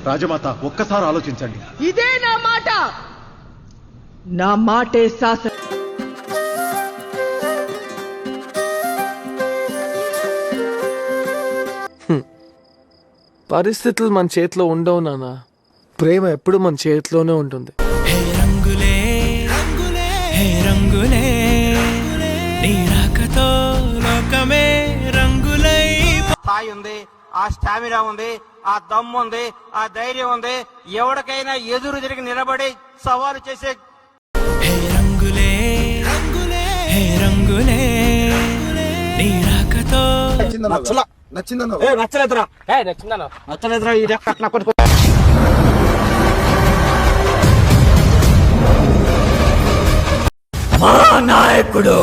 రాజమాత ఒక్కసారి ఆలోచించండి. ఇదే నా మాట. నా మాటే శాసనం. పరిస్థితులు మన చేతిలో ఉండవు నాన్న. ప్రేమ ఎప్పుడు మన చేతిలోనే ఉంటుంది. హే రంగులే రంగులే హే రంగులే నీ రాకతో లోకమే రంగులై. స్థాయి ఉంది, ఆ స్టామినా ఉంది, ఆ దమ్ము ఉంది, ఆ ధైర్యం ఉంది. ఎవరికైనా ఎదురు తిరిగి నిలబడి సవాలు చేసే. హే రంగులే రంగులే హే రంగులే నీ రాకతో. నచ్చలేదురా ఈ నా కొడుకు. మా నాయకుడు